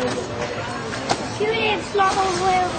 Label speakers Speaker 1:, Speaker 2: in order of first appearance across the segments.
Speaker 1: Shoot slot of whale.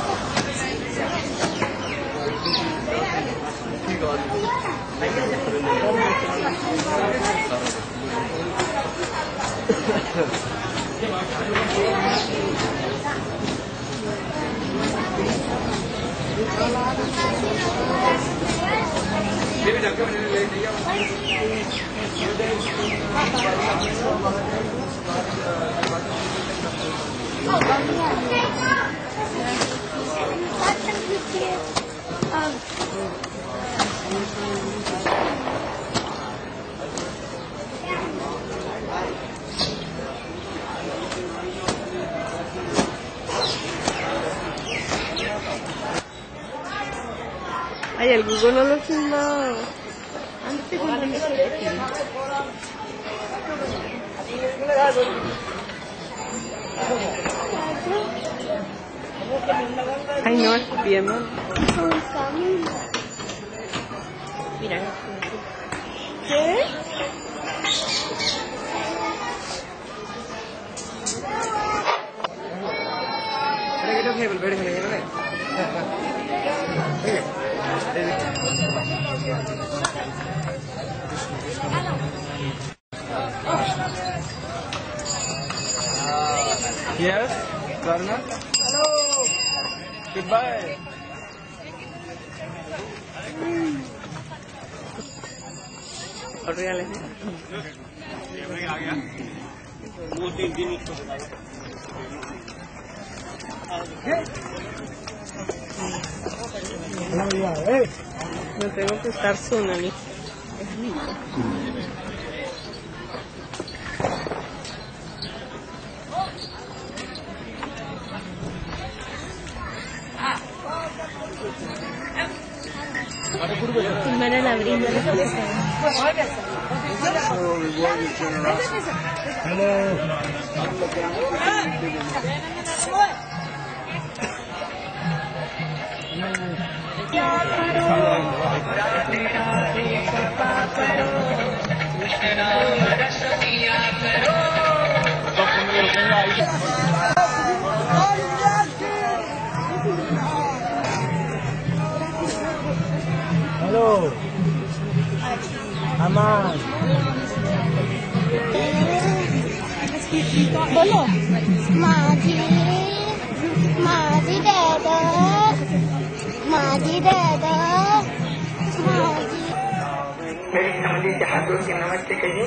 Speaker 2: Ay, el Google no lo filmaba. Antes te conté mi Ay, no, escupiendo. Mira.
Speaker 1: ¿Qué?
Speaker 3: Creo que volver con ella, Yes, Karna. Hello. Goodbye.
Speaker 2: और reales. No tengo que estar tsunami. Es lindo. Filmar a la brinda de la
Speaker 3: Hello. Aman.
Speaker 1: बोलो माजी माजी दादा माजी दादा माजी
Speaker 4: मेरी family के हाथों से नमस्ते कहिए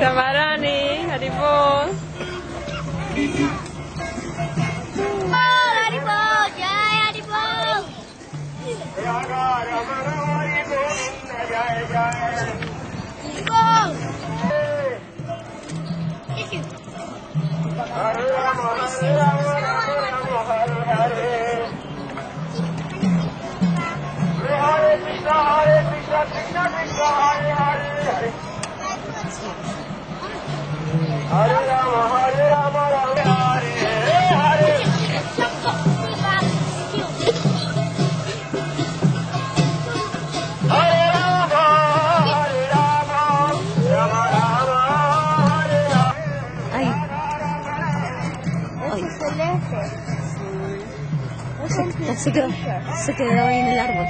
Speaker 2: Tamarani, Haribol.
Speaker 1: Haribol, jai Haribol. Haribol.
Speaker 4: Hare Rama, Hare Rama, Rama Hare Hare. Hare Rama, Hare Rama, Rama Rama, Hare Hare.
Speaker 2: Ay, se quedó ahí en el árbol.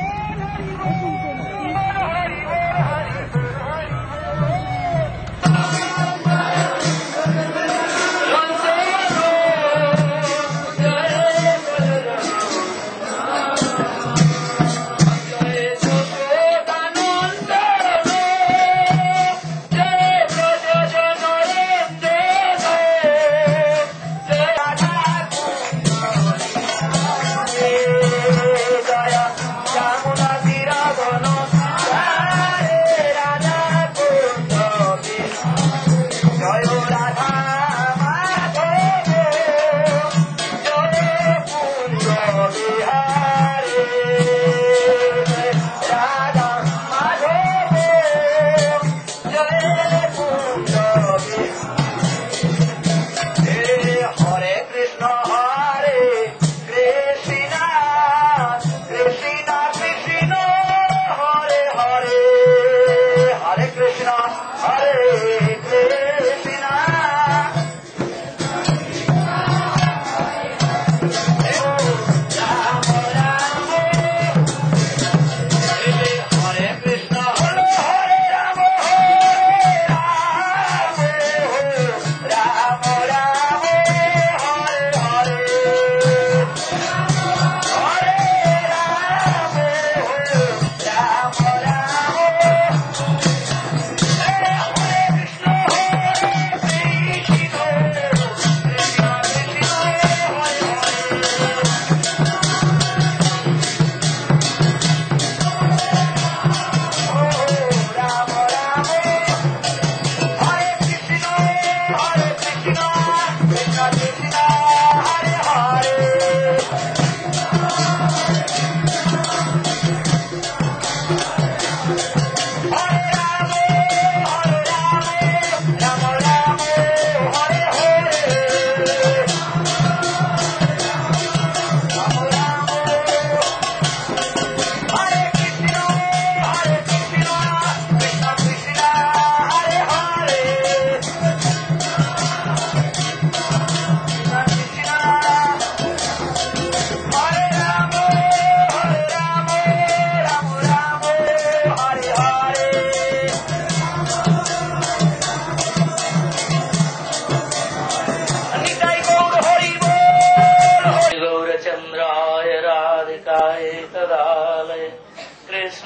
Speaker 4: Jaya Yamuna Tira Bono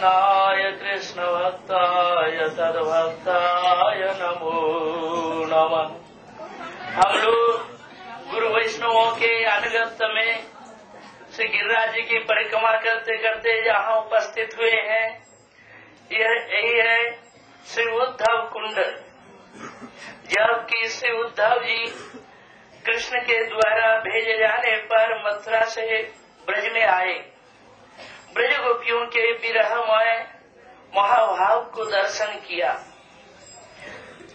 Speaker 5: कृष्णाय कृष्ण भक्ताय तद्भक्ताय नमो नमः। हम लोग गुरु वैष्णवों के अनुगत्य में श्री गिरिराज जी की परिक्रमा करते करते यहाँ उपस्थित हुए हैं। यही है श्री उद्धव कुंड, जबकि श्री उद्धव जी कृष्ण के द्वारा भेजे जाने पर मथुरा से ब्रज में आए। ब्रज गोपियों के विरहमय महाभाव को दर्शन किया।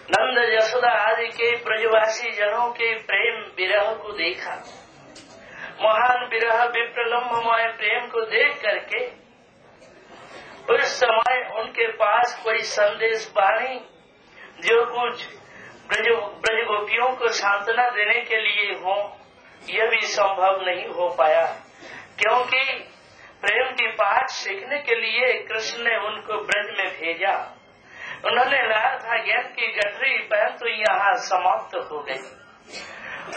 Speaker 5: नंद यशोदा आदि के ब्रजवासी जनों के प्रेम विरह को देखा। महान विरह विप्रलम्भमय प्रेम को देख करके उस समय उनके पास कोई संदेश वाणी जो कुछ ब्रज गोपियों को सांत्वना देने के लिए हो, यह भी संभव नहीं हो पाया, क्योंकि प्रेम की पाठ सीखने के लिए कृष्ण ने उनको ब्रज में भेजा। उन्होंने लाया था ज्ञान की गठरी, परंतु यहाँ समाप्त हो गई।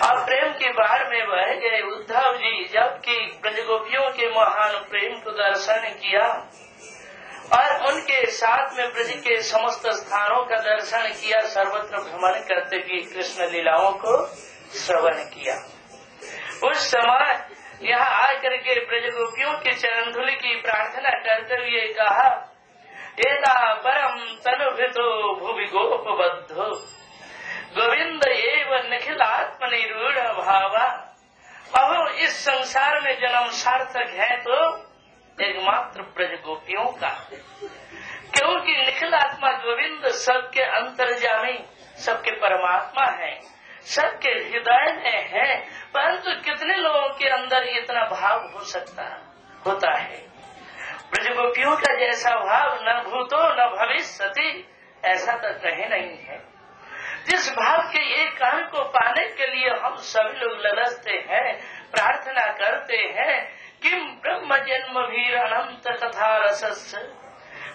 Speaker 5: अब प्रेम की बाढ़ में बह गए उद्धव जी, जबकि ब्रजगोपियों के महान प्रेम को दर्शन किया और उनके साथ में ब्रज के समस्त स्थानों का दर्शन किया। सर्वत्र भ्रमण करते हुए कृष्ण लीलाओं को श्रवण किया। उस समय यहाँ आकर के ब्रजगोपियों के चरण धूलि की प्रार्थना करते हुए कहा, एता परम तनुभृतो भुवि गोपबद्धो गोविंद एव निखिलात्मनिरूढ़ भावा। अहो, इस संसार में जन्म सार्थक है तो एकमात्र ब्रज गोपियों का, क्योंकि निखिलात्मा गोविंद सबके अंतर्यामी, सबके परमात्मा है, सबके हृदय में है। परंतु कितने लोगों के अंदर इतना भाव हो सकता होता है? ब्रज गोपियों का जैसा भाव न भूतो न भविष्यति, ऐसा तो कहीं नहीं है। जिस भाव के एक कण को पाने के लिए हम सभी लोग ललचते हैं, प्रार्थना करते हैं, किम ब्रह्म जन्म भी अनंत कथा रस,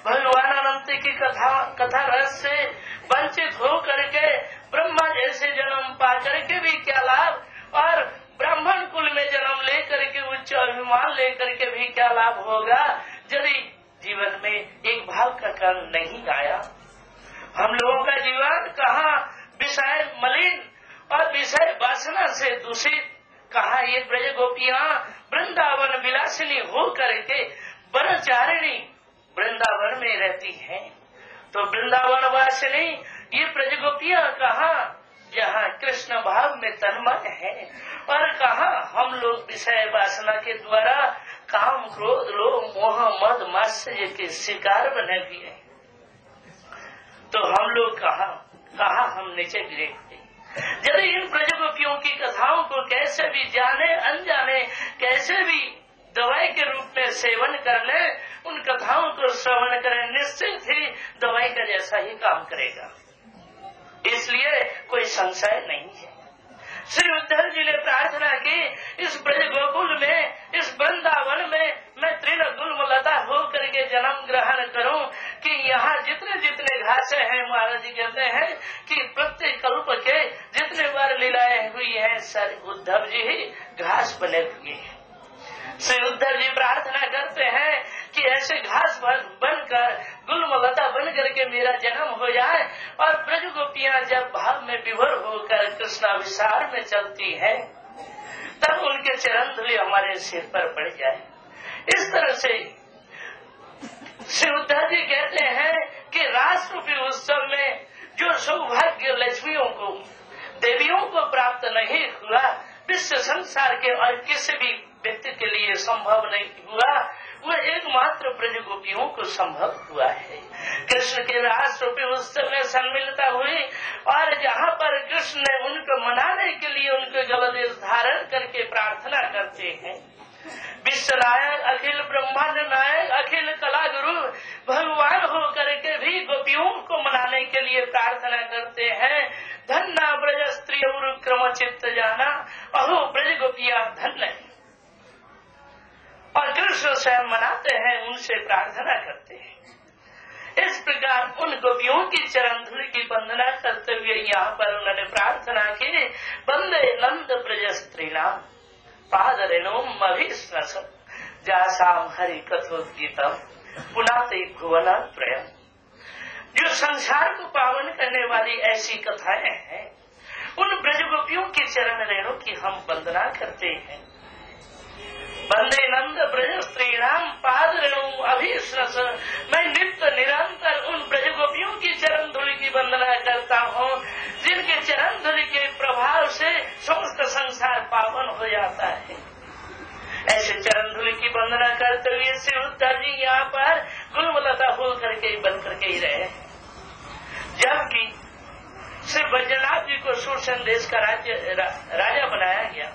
Speaker 5: भगवान अनंत की कथा रस से वंचित हो करके ब्रह्मा जैसे जन्म पा करके भी क्या लाभ, और ब्राह्मण कुल में जन्म लेकर के उच्च अभिमान लेकर के भी क्या लाभ होगा, यदि जीवन में एक भाव का कण नहीं आया। हम लोगों का जीवन कहाँ विषय मलिन और विषय वासना से दूषित, कहाँ ये ब्रज गोपियाँ वृंदावन विलासिनी हो करके वनचारिणी वृंदावन में रहती हैं। तो वृंदावन वासिनी ये ब्रज गोपियाँ कहाँ, जहाँ कृष्ण भाव में तन्मय है, और कहाँ हम लोग विषय वासना के द्वारा काम क्रोध लोभ मोह मद मात्सर्य के शिकार बने हुए। तो हम लोग कहाँ हम नीचे गिरे। यदि इन ब्रज गोपियों की कथाओं को कैसे भी जाने अनजाने कैसे भी दवाई के रूप में सेवन कर ले, उन कथाओं को श्रवण करें, निश्चित ही दवाई का जैसा ही काम करेगा, इसलिए कोई संशय नहीं है। श्री उद्धव जी ने प्रार्थना की, इस ब्रज गोकुल में, इस वृंदावन में मैं तृण गुलमलता हो करके जन्म ग्रहण करूं, कि यहाँ जितने जितने घासें हैं, महाराज जी कहते हैं कि प्रत्येक कल्प के जितने बार लीलाएं हुई हैं, सर उद्धव जी ही घास बने हुए हैं। श्री उद्धव जी प्रार्थना करते हैं कि ऐसे घास बनकर गुलमलता बन करके मेरा जन्म हो जाए, और ब्रज गोपियाँ जब भाव में विभोर होकर कृष्णाभिसार में चलती हैं, तब उनके चरण धूलि हमारे सिर पर पड़ जाए। इस तरह से श्री उद्धव जी कहते हैं कि राष्ट्रपति उत्सव में जो सौभाग्य लक्ष्मियों को, देवियों को प्राप्त नहीं हुआ, विश्व संसार के और किसी भी व्यक्ति के लिए संभव नहीं हुआ, वह एकमात्र ब्रज गोपियों को संभव हुआ है। कृष्ण के राष्ट्रपति उत्सव में सम्मिलित हुई, और जहाँ पर कृष्ण ने उनको मनाने के लिए उनको जलदेश धारण करके प्रार्थना करते हैं। विश्व नायक अखिल ब्रह्मांड नायक अखिल कला गुरु भगवान हो करके भी गोपियों को मनाने के लिए प्रार्थना करते हैं। धन्ना ब्रज स्त्री क्रम चित्त जाना, अहो ब्रज गोपियाँ धन्य है। और कृष्ण स्वयं मनाते हैं, उनसे प्रार्थना करते हैं। इस प्रकार उन गोपियों की चरण धूलि की वंदना करते हुए यहाँ पर उन्होंने प्रार्थना की, वंदे नंद ब्रज स्त्रीणाम पाद रेणुम अभिस्नस जासाम हरि कथोद्गीतम पुनाते भुवना प्रयम। जो संसार को पावन करने वाली ऐसी कथाएं हैं, उन ब्रजगोपियों के चरण रेणु की हम वंदना करते हैं। वंदे नंद ब्रज श्रीराम पाद रेणु अभिश्रस। मैं नित्य निरंतर उन ब्रजगोपियों की चरण धूलि की वंदना करता हूँ, जिनके चरण धूलि के प्रभाव से समस्त संसार पावन हो जाता है। ऐसे चरण धूलि की वंदना करते हुए श्री उद्धव जी यहाँ पर गुलमलता फूल करके बन करके ही रहे। जबकि श्री बैजनाथ जी को सुरसन देश का राजा बनाया गया,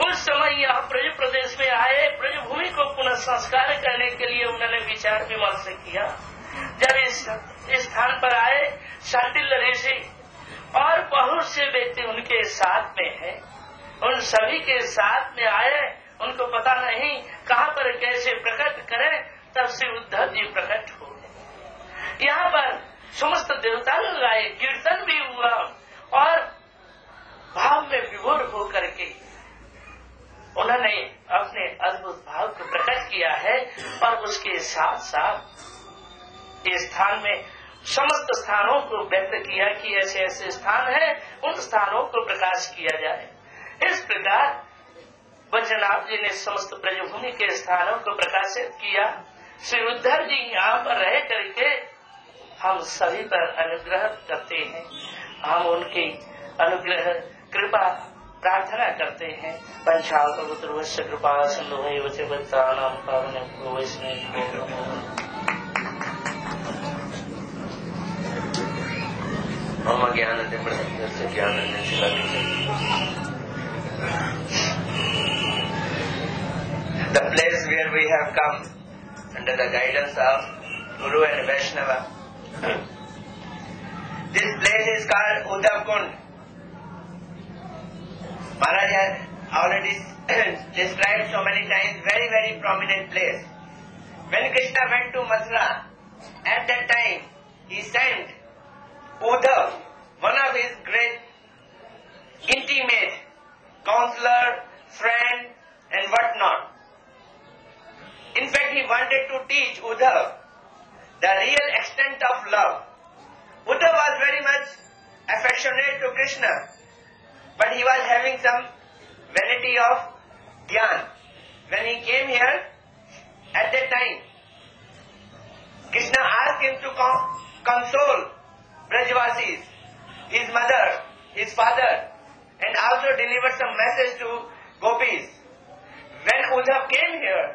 Speaker 5: उस समय यहाँ ब्रज प्रदेश में आए, ब्रजभूमि को पुनः संस्कार करने के लिए उन्होंने विचार विमर्श किया। जब इस स्थान पर आए, शांडिल्य ऋषि और बहुत से व्यक्ति उनके साथ में है, उन सभी के साथ में आए। उनको पता नहीं कहाँ पर कैसे प्रकट करें, तब से उद्धव जी प्रकट हो गए। यहाँ पर समस्त देवता लोग आए, कीर्तन भी हुआ और भाव में विभोर होकर के उन्होंने अपने अद्भुत भाव को प्रकट किया है। और उसके साथ साथ इस स्थान में समस्त स्थानों को व्यक्त किया कि ऐसे ऐसे स्थान हैं, उन स्थानों को प्रकाश किया जाए। इस प्रकार बैजनाथ जी ने समस्त ब्रजभूमि के स्थानों को प्रकाशित किया। श्री उद्धव जी यहाँ पर रह करके हम सभी पर अनुग्रह करते हैं। हम उनकी अनुग्रह कृपा प्रार्थना करते हैं। पंचावतुर्वस्य कृपा सिंधु भक्तानां पावनेभ्यो वैष्णवेभ्यो मम ज्ञानतिमिरस्य ज्ञानञ्जनशलाकया। The place where we have come under the guidance of Guru and Vaishnava. This place is called Uddhav Kund. Maharaj has already described so many times, very, very prominent place. When Krishna went to Mathura, at that time he sent Uddhav, one of his great intimate counselor, friend and what-not. In fact, he wanted to teach Uddhav the real extent of love. Uddhav was very much affectionate to Krishna, but he was having some vanity of dhyan. When he came here, at that time, Krishna asked him to console Brajvasis, his mother, his father, and also deliver some message to gopis. When Uddhav came here,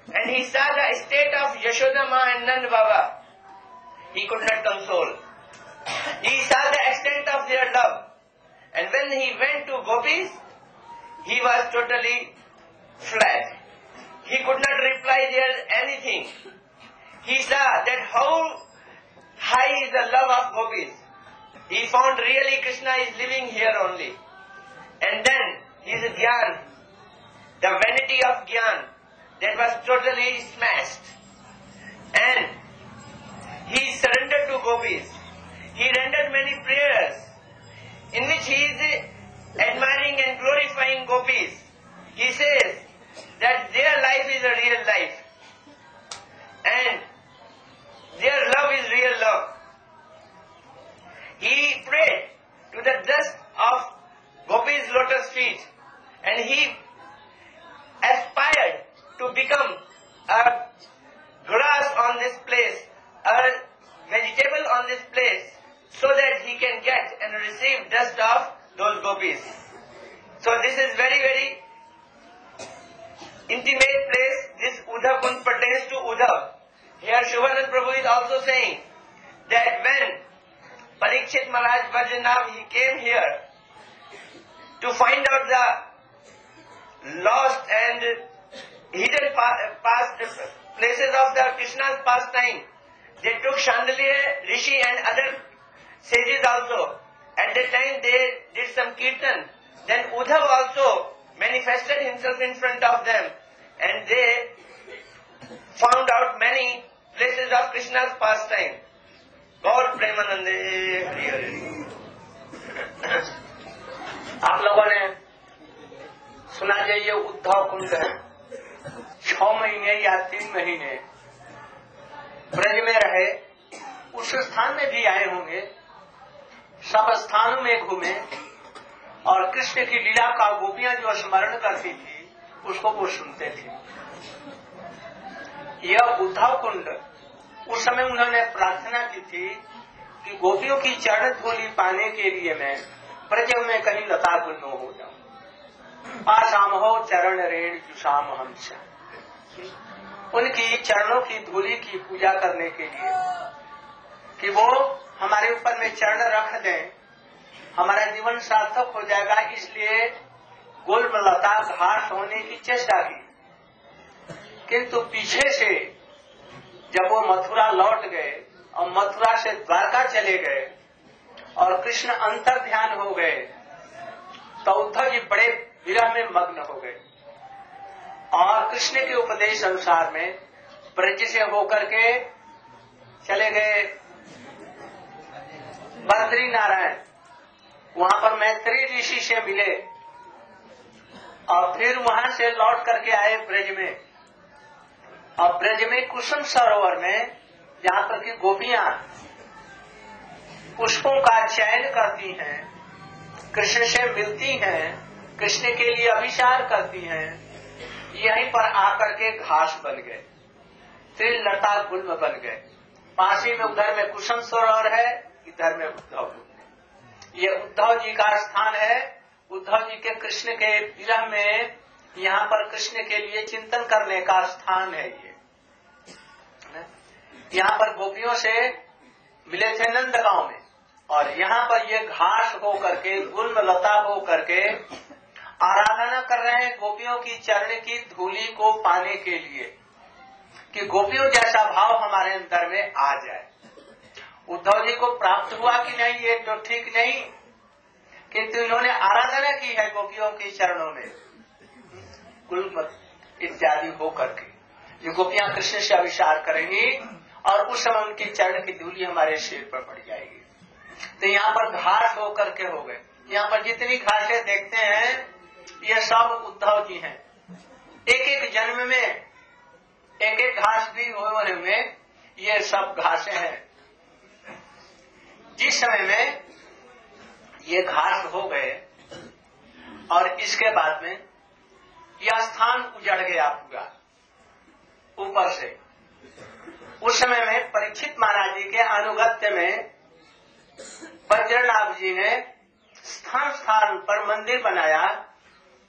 Speaker 5: and he saw the state of Yashoda Ma and Nand Baba, he could not console. He saw the extent of their love. And when he went to gopis, he was totally flat. He could not reply there anything. He saw that how high is the love of gopis. He found really Krishna is living here only. And then his dhyan, the vanity of dhyan, that was totally smashed. And he surrendered to gopis. He rendered many prayers in which he is admiring and glorifying gopis. He says that their life is a real life and their love is real love. He prayed to the dust of gopis' lotus feet and he aspired to become a grass on this place, a vegetable on this place, so that he can get and receive dust of those gopis. So this is very, very intimate place. This Uddhav Kund pertains to Uddhav. Here Shubhanand Prabhu is also saying that when Parikshit Maharaj Bajanav, he came here to find out the lost and hidden past places of the Krishna's pastime. They took Chandaliya, Rishi and other sages also. At that time they did some kirtan. Then Uddhav also manifested himself in front of them and they found out many places of Krishna's pastime. Gaur Premanande Hari Hari.
Speaker 6: आप लोगों ने सुना है ये उद्धव कुंड है। 6 महीने या 3 महीने ब्रज में रहे, उस स्थान में भी आए होंगे, सब स्थानों में घूमे और कृष्ण की लीला का गोपियां जो स्मरण करती थी उसको वो सुनते थे। यह उद्धव कुंड, उस समय उन्होंने प्रार्थना की थी कि गोपियों की चरण धूलि पाने के लिए मैं ब्रज में कहीं लता गुल्म हो जाऊं। आसाम हो चरण रेण जुषाम हम, उनकी चरणों की धूलि की पूजा करने के लिए कि वो हमारे ऊपर में चरण रख दें, हमारा जीवन सार्थक हो जाएगा। इसलिए गुल्म लता घास होने की चेष्टा की, किंतु पीछे से जब वो मथुरा लौट गए और मथुरा से द्वारका चले गए और कृष्ण अंतर ध्यान हो गए तो उद्धव जी बड़े विरह में मग्न हो गए और कृष्ण के उपदेश अनुसार में ब्रज से होकर के चले गए बद्री नारायण। वहां पर मैत्री ऋषि से मिले और फिर वहां से लौट करके आए ब्रज में। और ब्रज में कुसुम सरोवर में जहाँ पर की गोपियां पुष्पों का चयन करती हैं, कृष्ण से मिलती हैं, कृष्ण के लिए अभिसार करती हैं, यहीं पर आकर के घास बन गए, त्रिलता गुल्म बन गए। पासी में उधर में कुसुम सरोवर है, इधर में उद्धव। ये उद्धव जी का स्थान है। उद्धव जी के कृष्ण के विरह में यहाँ पर कृष्ण के लिए चिंतन करने का स्थान है। ये यहाँ पर गोपियों से मिले थे नंदगांव में और यहाँ पर ये घास हो करके गुल्म लता हो करके आराधना कर रहे हैं गोपियों की चरण की धूलि को पाने के लिए कि गोपियों जैसा भाव हमारे अंदर में आ जाए। उद्धव जी को प्राप्त हुआ कि नहीं ये तो ठीक नहीं, किंतु इन्होंने आराधना की है गोपियों के चरणों में गुल्म इत्यादि हो करके। जो गोपियां कृष्ण से अभिसार करेंगी और उस समय उनकी चरण की धूलि हमारे सिर पर पड़ जाएगी। तो यहाँ पर घास हो करके हो गए। यहाँ पर जितनी घासें देखते हैं ये सब उद्धव जी हैं। एक एक जन्म में एक एक घास भी होने में ये सब घासें हैं। जिस समय में ये घास हो गए और इसके बाद में यह स्थान उजड़ गया पूरा ऊपर से। उस समय में परीक्षित महाराज जी के अनुगत्य में वज्रनाभ जी ने स्थान स्थान पर मंदिर बनाया,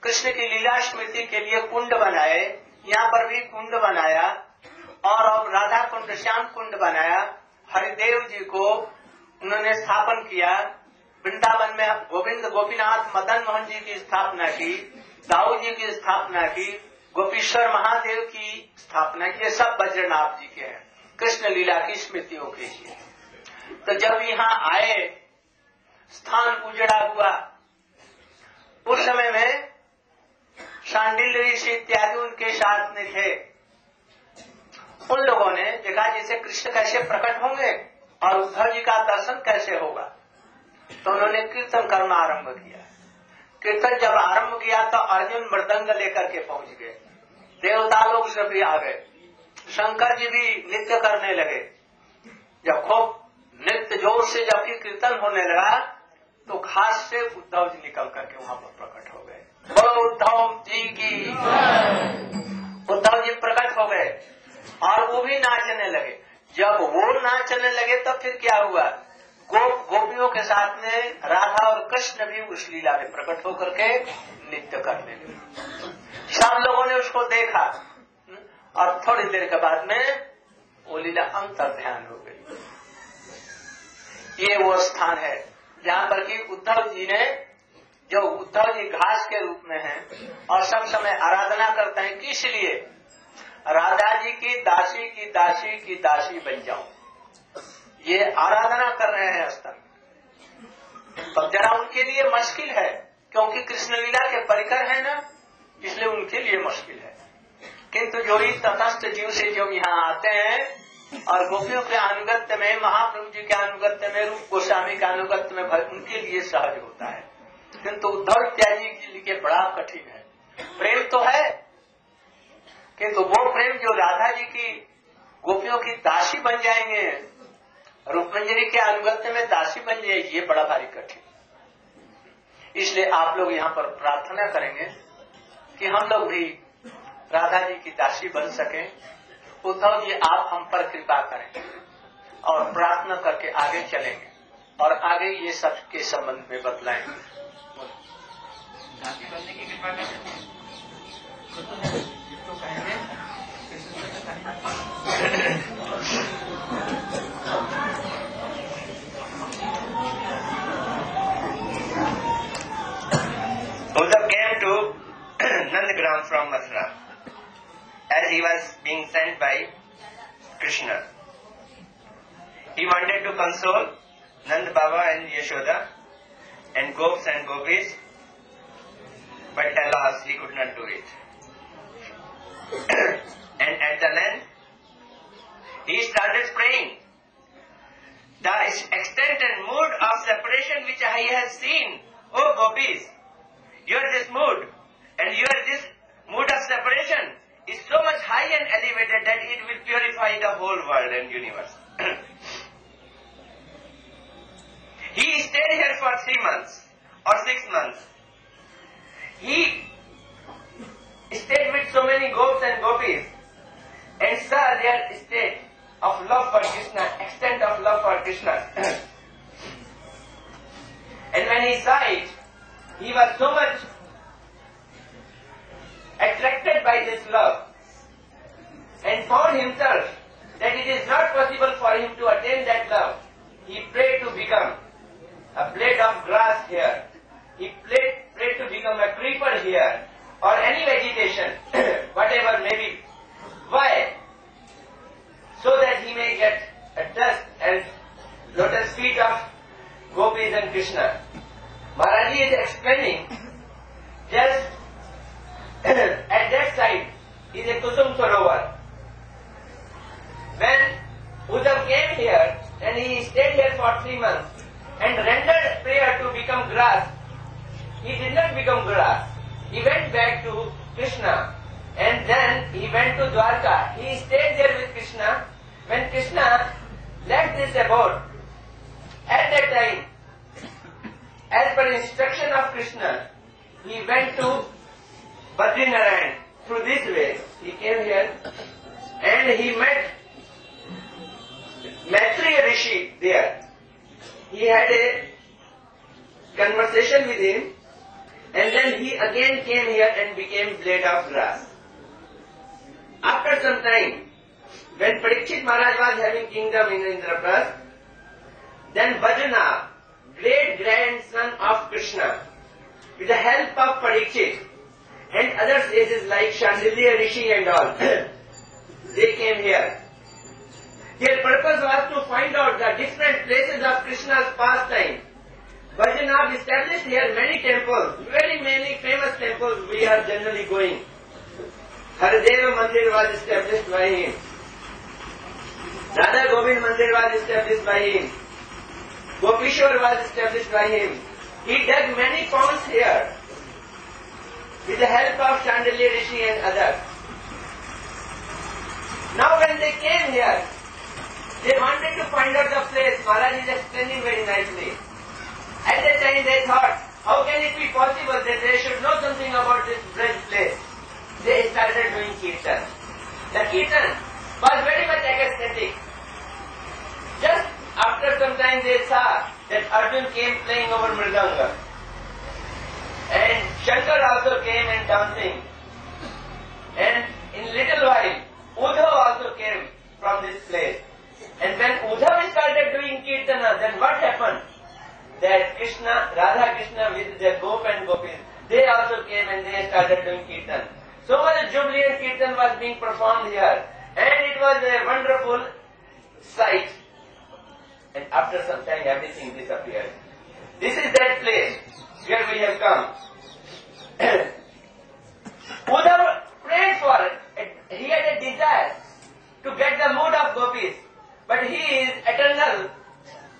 Speaker 6: कृष्ण की लीला स्मृति के लिए कुंड बनाए, यहाँ पर भी कुंड बनाया और अब राधा कुंड श्याम कुंड बनाया। हरिदेव जी को उन्होंने स्थापन किया। वृंदावन में गोविंद गोपीनाथ मदन मोहन जी की स्थापना की, दाऊ जी की स्थापना की, गोपीश्वर महादेव की स्थापना की। ये सब वज्रनाभ जी के हैं, कृष्ण लीला की स्मृतियों के लिए। तो जब यहाँ आए स्थान उजड़ा हुआ, उस समय में शांडिल्य ऋषि इत्यादि उनके साथ में थे। उन लोगों ने देखा जैसे कृष्ण कैसे प्रकट होंगे और उद्धव जी का दर्शन कैसे होगा, तो उन्होंने कीर्तन करना आरंभ किया। कीर्तन जब आरंभ किया तो अर्जुन मृदंग लेकर के पहुंच गए, देवता लोग सभी आ गए, शंकर जी भी नृत्य करने लगे। जब खूब नृत्य जोर से जबकि कीर्तन होने लगा तो घास से उद्धव जी निकल करके वहां पर प्रकट हो गए। बोलो उद्धव जी की। उद्धव जी प्रकट हो गए और वो भी नाचने लगे। जब वो नाचने लगे तो फिर क्या हुआ, गोपियों के साथ में राधा और कृष्ण भी उस लीला में प्रकट होकर के नृत्य करने लगे। सब लोगों ने उसको देखा और थोड़ी देर के बाद में वो लीला अंतर ध्यान हो गई। ये वो स्थान है जहाँ पर कि उद्धव जी ने, जो उद्धव जी घास के रूप में हैं और सब समय आराधना करते हैं, किस लिए, राधा जी की दासी की दासी की दासी बन जाऊं, ये आराधना कर रहे हैं स्तर। तब जरा उनके लिए मुश्किल है क्योंकि कृष्ण लीला के परिकर है ना, इसलिए उनके लिए मुश्किल है। किंतु जो ही तटस्थ जीव से जो यहाँ आते हैं और गोपियों के अनुगत्य में, महाप्रभु जी के अनुगत्य में, रूप गोस्वामी के अनुगत्य में उनके लिए सहज होता है। किंतु उद्धव इत्यादि के लिए बड़ा कठिन है। प्रेम तो है किंतु वो प्रेम जो राधा जी की गोपियों की दासी बन जाएंगे, रूपमंजरी के अनुगत्य में दासी बन जाए, ये बड़ा भारी कठिन। इसलिए आप लोग यहाँ पर प्रार्थना करेंगे कि हम लोग भी राधा जी की दासी बन सकें। उद्धव जी आप हम पर कृपा करें और प्रार्थना करके आगे चलेंगे और आगे ये सब के संबंध में बतलाएंगे। दासी बनने की कृपा करें तो कहेंगे।
Speaker 7: Uddhav came to Nandagram from Mathura as he was being sent by Krishna. He wanted to console Nand Baba and Yashoda and Gops and Gopis, but alas, he could not do it. And at the end, he started praying. The extent and mood of separation which I have seen, oh Gopis, your this mood and your this mood of separation is so much high and elevated that it will purify the whole world and universe. He stayed here for 3 months or 6 months. He stayed with so many gops and gopis and saw their state of love for Krishna, extent of love for Krishna. And when he saw it, he was so much attracted by this love and found himself that it is not possible for him to attain that love. He prayed to become a blade of grass here. He prayed to become a creeper here or any vegetation, whatever may be. Why? So that he may get a dust and lotus feet of gopis and Krishna. Maharaji is explaining just at that side is a Kusum Sarovar. When Uddhav came here and he stayed here for 3 months and rendered prayer to become grass, he did not become grass. He went back to Krishna and then he went to Dwarka. He stayed there with Krishna. When Krishna left this abode, at that time, as per instruction of Krishna, he went to Badrinarayan through this way. He came here and he met Maitreya Rishi there. He had a conversation with him and then he again came here and became blade of grass. After some time, when Parikshit Maharaj was having kingdom in Indraprastha, then Bajana, great grandson of Krishna, with the help of Parikshit and other sages like Chandilya Rishi and all, they came here. Their purpose was to find out the different places of Krishna's pastime. Bajana established here many temples, very many famous temples we are generally going. Harideva Mandir was established by him. Radha Govind Mandir was established by him. Gopishwar was established by him. He dug many ponds here with the help of Chandilya Rishi and others. Now when they came here, they wanted to find out the place. Maharaj is explaining very nicely. At that time they thought, how can it be possible that they should know something about this place? They started doing kirtan. The kirtan was very much ecstatic. Just after some time they saw that Arjun came playing over Mridanga. And Shankar also came and dancing. And in little while, Uddhav also came from this place. And when Uddhav started doing kirtana, then what happened? That Krishna, Radha Krishna with their gop and gopis, they also came and they started doing kirtan. So much jubilant kirtan was being performed here. And it was a wonderful sight. And after some time everything disappeared. This is that place where we have come. Uddhav prayed for it. He had a desire to get the mood of gopis. But he is eternal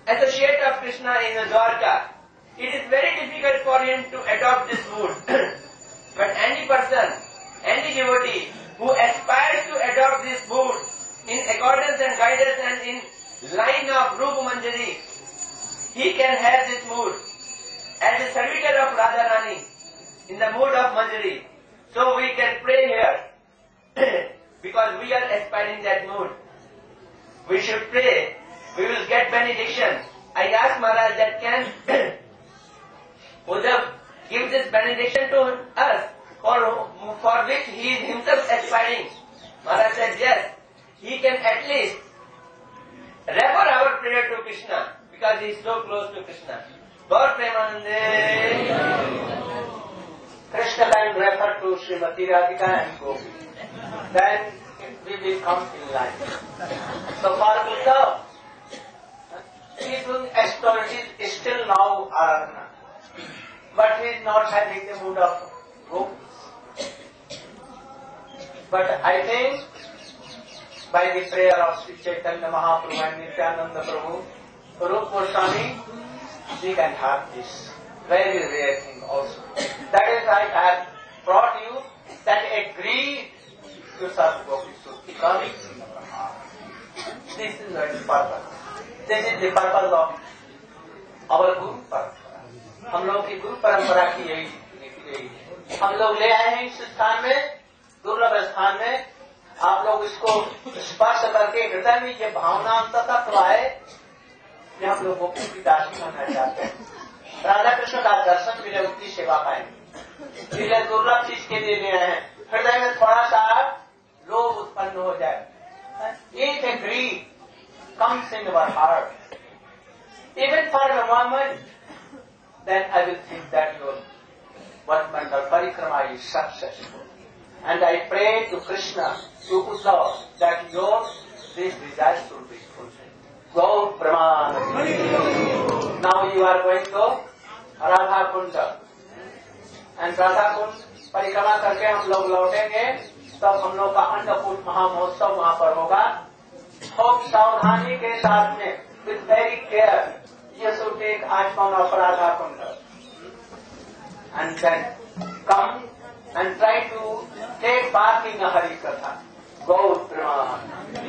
Speaker 7: associate of Krishna in the Dwarka. It is very difficult for him to adopt this mood. But any person, any devotee who aspires to adopt this mood in accordance and guidance and in line of Rupa Manjari, he can have this mood as a servitor of Radharani in the mood of Manjari. So we can pray here because we are aspiring that mood. We should pray. We will get benediction. I asked Maharaj that can Uddhav give this benediction to us for which he is himself aspiring. Maharaj said yes. He can at least refer our prayer to Krishna because he is so close to Krishna. Gaur Premanande.
Speaker 6: Krishna can refer to Srimati Radhika and Gopi. Then we will come in line. So for Uddhav, he is doing astrology still now Aradhana. But he is not having the mood of gopis. But I think by the prayer of Sri Chaitanya Mahaprabhu and Nityananda Prabhu, Rupa Goswami, we can have this very rare thing also. That is why I have brought you that agreed to serve gopis should become in our heart. This is the purpose. This is the purpose of our Guru Parampara. हम लोग की गुरु परंपरा की यही हम लोग ले आए हैं इस स्थान में, दुर्लभ स्थान में। आप लोग इसको स्पर्श करके हृदय में ये भावना अंततः आए कि हम लोग गोपी की दासी बनना चाहते हैं, राधा कृष्ण का दर्शन मिले, उनकी सेवा पाएंगे। इसलिए दुर्लभ चीज के लिए ले आए हैं, हृदय में थोड़ा सा लोभ उत्पन्न हो जाए। If a greed comes in our heart, even for a moment, then I will think that your Vatmandal Parikrama is successful. And I pray to Krishna, to Uddhava, that your this desire should be fulfilled. Gaur Pramanande. Now you are going to Radha Kunda. And Radha Kund परिक्रमा करके हम लोग लौटेंगे, तब हम लोग का अन्नकूट महामहोत्सव वहाँ पर होगा। खूब सावधानी के साथ में, with very care, you should take Ashman of Radha Kunda and then come and try to take part in the Hari Katha. Gaur Pramanande.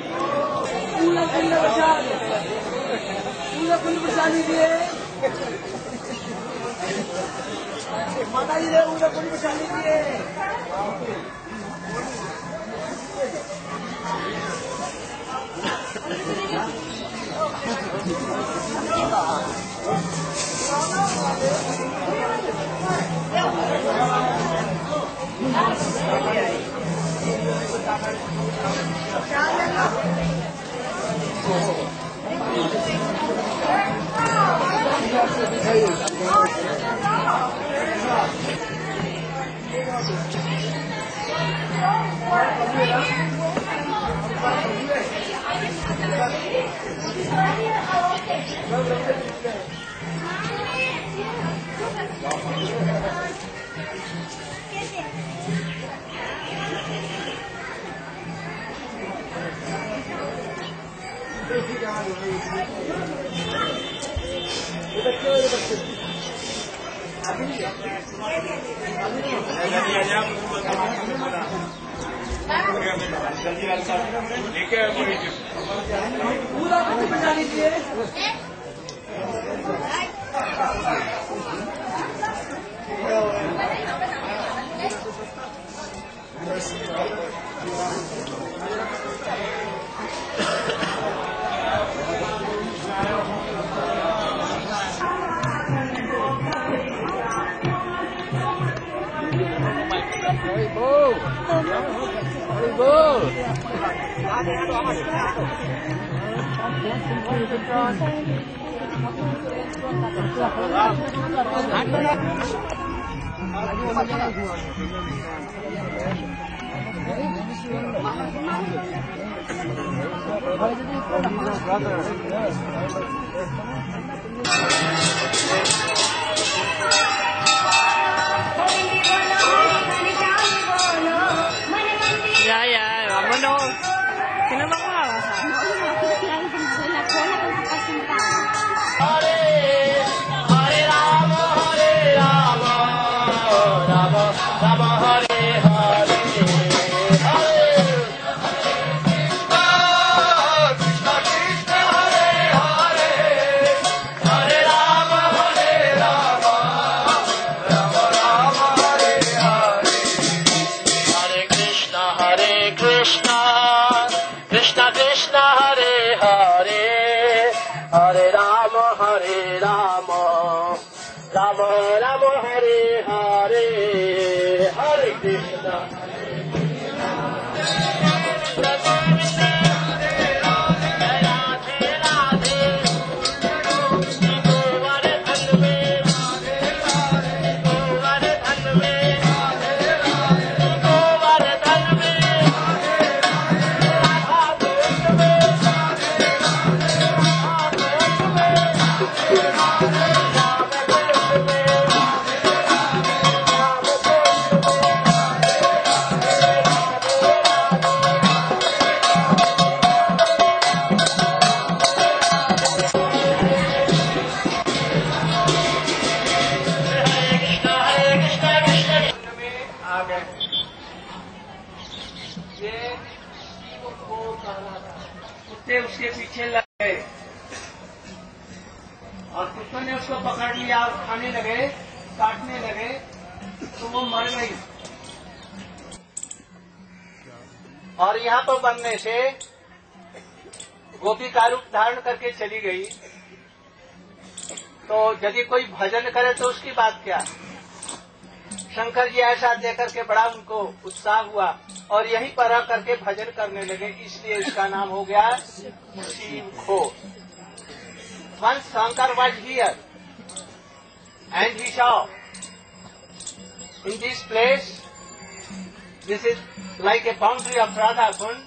Speaker 2: Ya, vámonos. Que nos vamos a bajar.
Speaker 6: Hare कुत्ते उसके पीछे लग गए और कुत्तों ने उसको पकड़ लिया और खाने लगे, काटने लगे, तो वो मर गई। और यहाँ पर बनने से गोपी का रूप धारण करके चली गई। तो यदि कोई भजन करे तो उसकी बात क्या। शंकर जी ऐसा देकर के बड़ा उनको उत्साह हुआ और यहीं पर रह करके भजन करने लगे, इसलिए इसका नाम हो गया Shiv Ghosh. Once Shankar was here and he saw in this place, this is like a boundary of Radha Kund,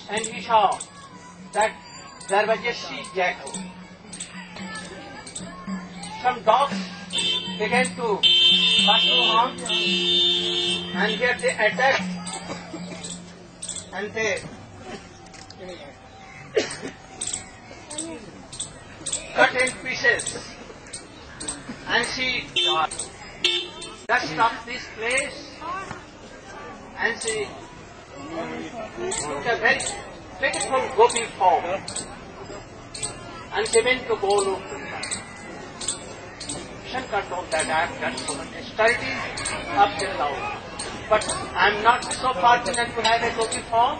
Speaker 6: and he saw that there was a sea jackal. Some dogs began to pursue on, and here they attacked and they cut in pieces, and she dust of this place, and she took a very beautiful gopi form, and she went to Golok. Shankar told that I have done so much austerity up till now, but I am not so fortunate to have a gopi form.